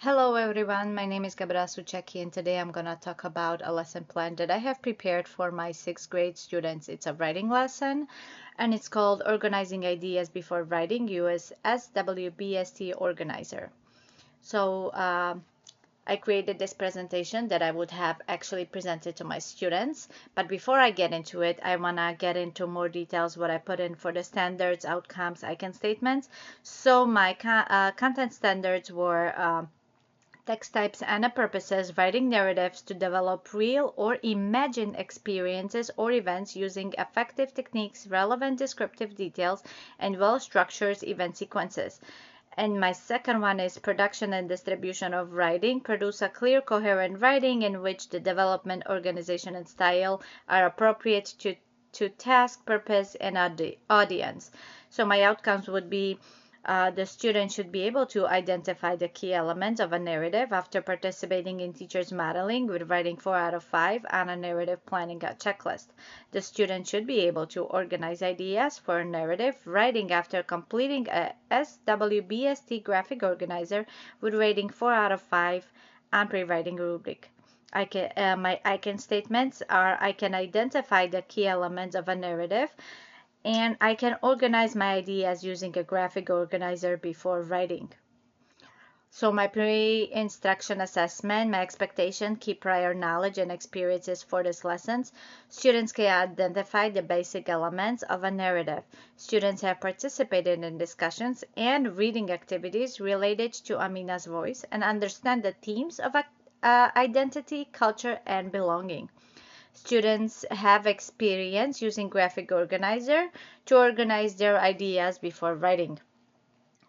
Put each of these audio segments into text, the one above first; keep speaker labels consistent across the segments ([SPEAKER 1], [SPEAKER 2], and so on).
[SPEAKER 1] Hello everyone, my name is Gabra Sucheki and today I'm going to talk about a lesson plan that I have prepared for my 6th grade students. It's a writing lesson and it's called Organizing Ideas Before Writing, US SWBST Organizer. So I created this presentation that I would have actually presented to my students, but before I get into it, I want to get into more details what I put in for the standards, outcomes, icon statements. So my content standards were text types and purposes, writing narratives to develop real or imagined experiences or events using effective techniques, relevant descriptive details, and well-structured event sequences. And my second one is production and distribution of writing. Produce a clear, coherent writing in which the development, organization, and style are appropriate to task, purpose, and audience. So my outcomes would be the student should be able to identify the key elements of a narrative after participating in teachers' modeling with writing 4 out of 5 on a narrative planning checklist. The student should be able to organize ideas for a narrative writing after completing a SWBST graphic organizer with rating 4 out of 5 on pre-writing rubric. My icon statements are I can identify the key elements of a narrative and I can organize my ideas using a graphic organizer before writing. So my pre-instruction assessment, my expectation, key prior knowledge and experiences for these lessons. Students can identify the basic elements of a narrative. Students have participated in discussions and reading activities related to Amina's voice and understand the themes of identity, culture, and belonging. Students have experience using graphic organizer to organize their ideas before writing.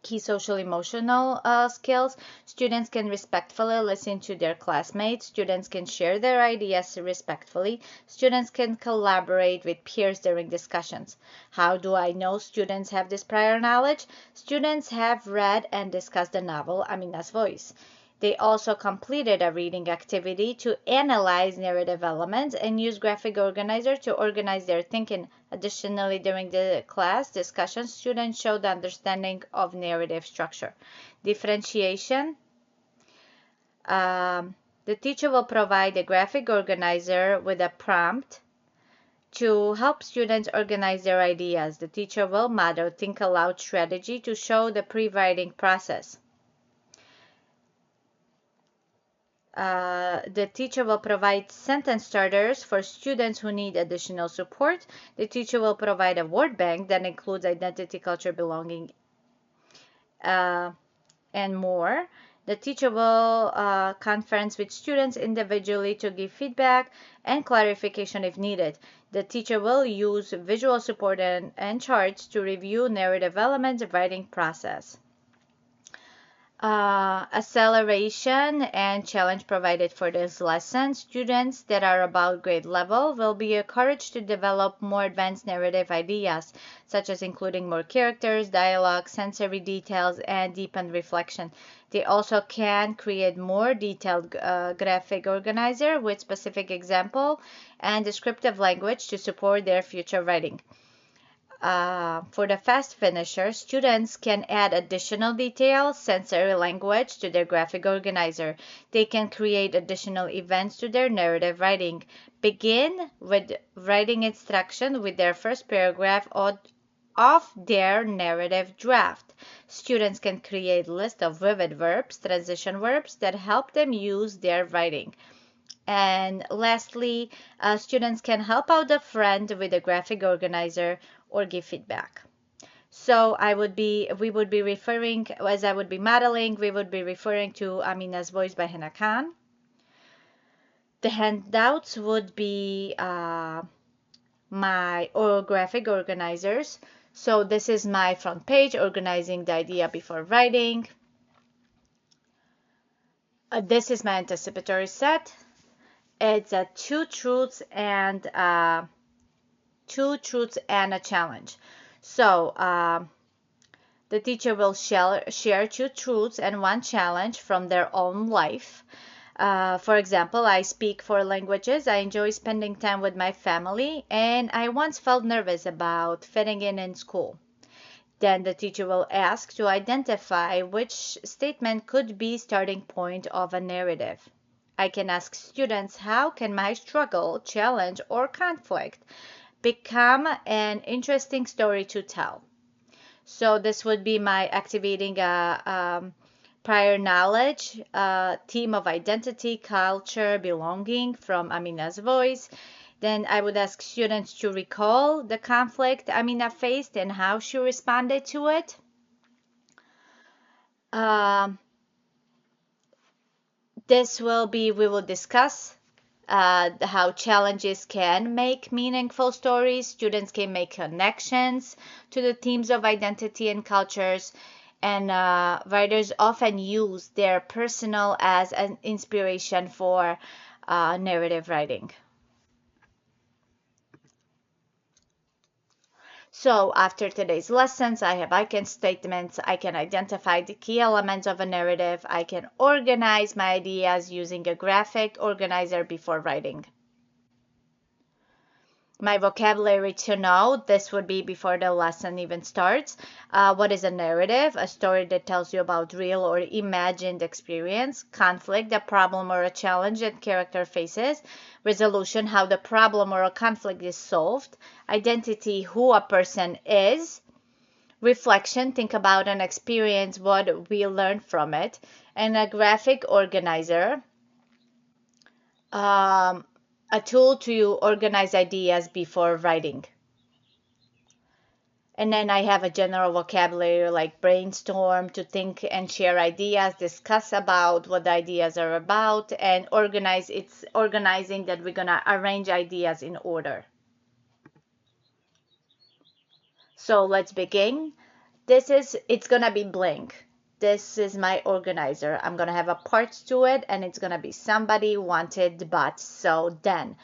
[SPEAKER 1] Key social emotional skills. Students can respectfully listen to their classmates. Students can share their ideas respectfully. Students can collaborate with peers during discussions. How do I know students have this prior knowledge? Students have read and discussed the novel Amina's Voice. They also completed a reading activity to analyze narrative elements and use graphic organizer to organize their thinking. Additionally, during the class discussion, students showed understanding of narrative structure. Differentiation. The teacher will provide a graphic organizer with a prompt to help students organize their ideas. The teacher will model think aloud strategy to show the pre-writing process. The teacher will provide sentence starters for students who need additional support. The teacher will provide a word bank that includes identity, culture, belonging, and more. The teacher will conference with students individually to give feedback and clarification if needed. The teacher will use visual support and charts to review narrative elements of writing process. Acceleration and challenge provided for this lesson. Students that are about grade level will be encouraged to develop more advanced narrative ideas, such as including more characters, dialogue, sensory details, and deepened reflection. They also can create more detailed graphic organizer with specific example and descriptive language to support their future writing. For the fast finisher, students can add additional details, sensory language to their graphic organizer. They can create additional events to their narrative writing. Begin with writing instruction with their first paragraph of their narrative draft. Students can create list of vivid verbs, transition verbs that help them use their writing. And lastly, students can help out a friend with a graphic organizer or give feedback. So we would be referring, as I would be modeling, we would be referring to Amina's Voice by Hina Khan. The handouts would be my graphic organizers. So this is my front page, organizing the idea before writing. This is my anticipatory set. It's a two truths and a challenge. So the teacher will share two truths and one challenge from their own life. For example, I speak 4 languages. I enjoy spending time with my family, and I once felt nervous about fitting in school. Then the teacher will ask to identify which statement could be starting point of a narrative. I can ask students, how can my struggle, challenge, or conflict become an interesting story to tell? So this would be my activating prior knowledge, theme of identity, culture, belonging from Amina's voice. Then I would ask students to recall the conflict Amina faced and how she responded to it. Um, we will discuss how challenges can make meaningful stories. Students can make connections to the themes of identity and cultures. And writers often use their personal as an inspiration for narrative writing. So after today's lessons, I can statements, I can identify the key elements of a narrative, I can organize my ideas using a graphic organizer before writing. My vocabulary to know, this would be before the lesson even starts. What is a narrative? A story that tells you about real or imagined experience. Conflict, a problem or a challenge that character faces. Resolution, how the problem or a conflict is solved. Identity, who a person is. Reflection, think about an experience, what we learn from it. And a graphic organizer, um, a tool to organize ideas before writing. And then I have a general vocabulary like brainstorm, to think and share ideas, discuss about what the ideas are about, and organize. It's organizing that we're gonna arrange ideas in order. So let's begin. It's gonna be blank. This is my organizer. I'm gonna have a part to it, and it's gonna be somebody wanted but. So then,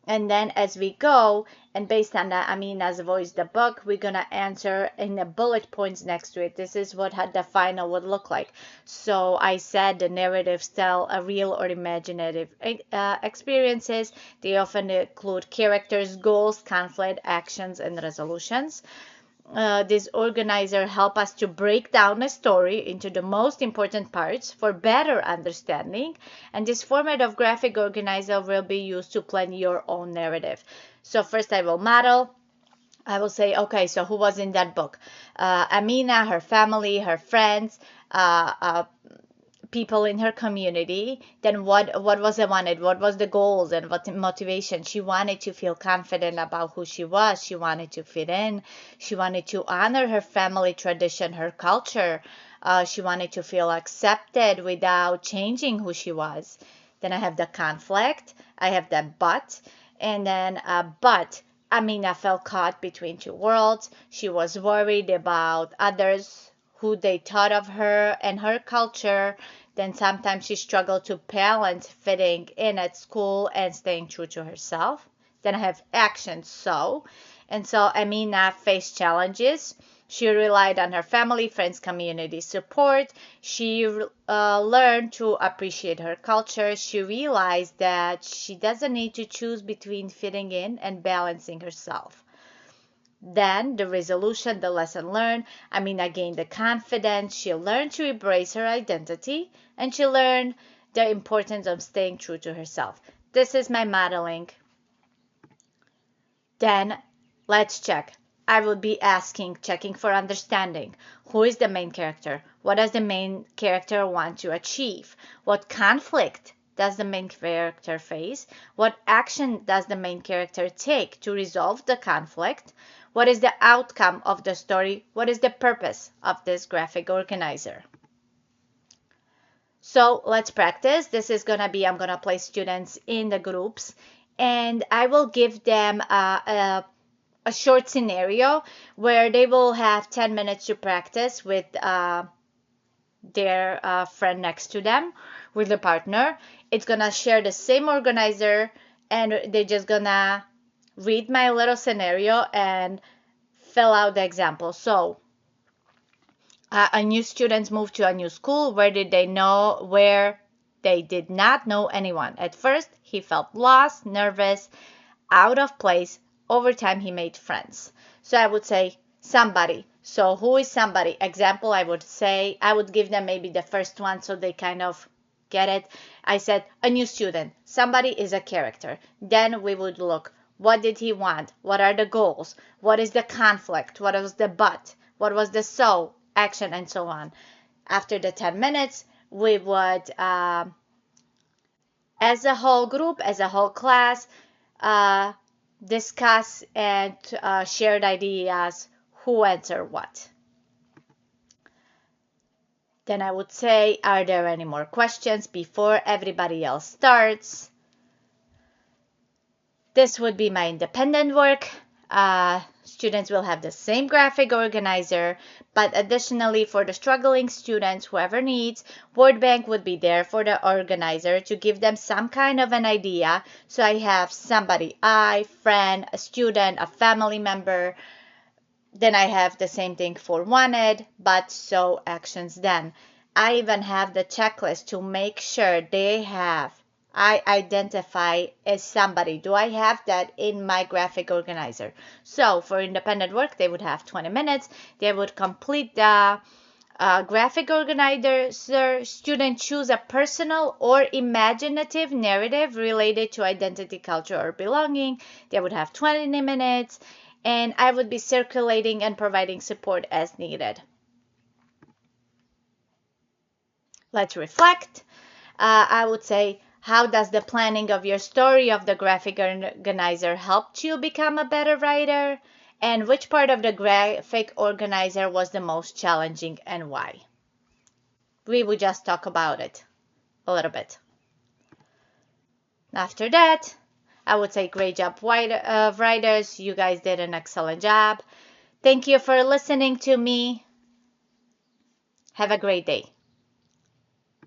[SPEAKER 1] and then as we go, and based on that Amina's voice, the book, we're gonna answer in the bullet points next to it. This is what the final would look like. So I said the narratives tell a real or imaginative experiences. They often include characters, goals, conflict, actions, and resolutions. This organizer help us to break down a story into the most important parts for better understanding. And this format of graphic organizer will be used to plan your own narrative. So first I will model. I will say, okay, so who was in that book? Amina, her family, her friends, people in her community. Then what was it wanted? What was the goals and what motivation? She wanted to feel confident about who she was. She wanted to fit in. She wanted to honor her family tradition, her culture. She wanted to feel accepted without changing who she was. Then I have the conflict. I have the but. And then but Amina felt caught between two worlds. She was worried about others, who they thought of her and her culture. Then sometimes she struggled to balance fitting in at school and staying true to herself. Then I have action. So Amina faced challenges. She relied on her family, friends, community support. She learned to appreciate her culture. She realized that she doesn't need to choose between fitting in and balancing herself. Then the resolution, the lesson learned. Amina gained the confidence. She learned to embrace her identity, and she learned the importance of staying true to herself. This is my modeling. Then let's check. I will be checking for understanding. Who is the main character? What does the main character want to achieve? What conflict does the main character face? What action does the main character take to resolve the conflict? What is the outcome of the story? What is the purpose of this graphic organizer? So let's practice. This is going to be, I'm going to place students in the groups, and I will give them a short scenario where they will have 10 minutes to practice with their friend next to them, with the partner. It's going to share the same organizer, and they're just going to read my little scenario and fill out the example. So a new students moved to a new school. Where did they know? Where they did not know anyone. At first, he felt lost, nervous, out of place. Over time, he made friends. So I would say somebody. So who is somebody? Example, I would say, I would give them maybe the first one so they kind of get it. I said a new student. Somebody is a character. Then we would look, what did he want? What are the goals? What is the conflict? What was the but? What was the so, action, and so on. After the 10 minutes, we would, as a whole group, as a whole class, discuss and shared ideas, who answered what. Then I would say, are there any more questions before everybody else starts? This would be my independent work. Students will have the same graphic organizer, but additionally for the struggling students, whoever needs, Word Bank would be there for the organizer to give them some kind of an idea. So I have somebody, friend, a student, a family member. Then I have the same thing for wanted, but so, actions then. I even have the checklist to make sure I identify as somebody. Do I have that in my graphic organizer? So for independent work, they would have 20 minutes. They would complete the graphic organizer. Student choose a personal or imaginative narrative related to identity, culture, or belonging. They would have 20 minutes. And I would be circulating and providing support as needed. Let's reflect. I would say, how does the planning of your story of the graphic organizer help you become a better writer? And which part of the graphic organizer was the most challenging and why? We would just talk about it a little bit. After that, I would say great job, writers. You guys did an excellent job. Thank you for listening to me. Have a great day.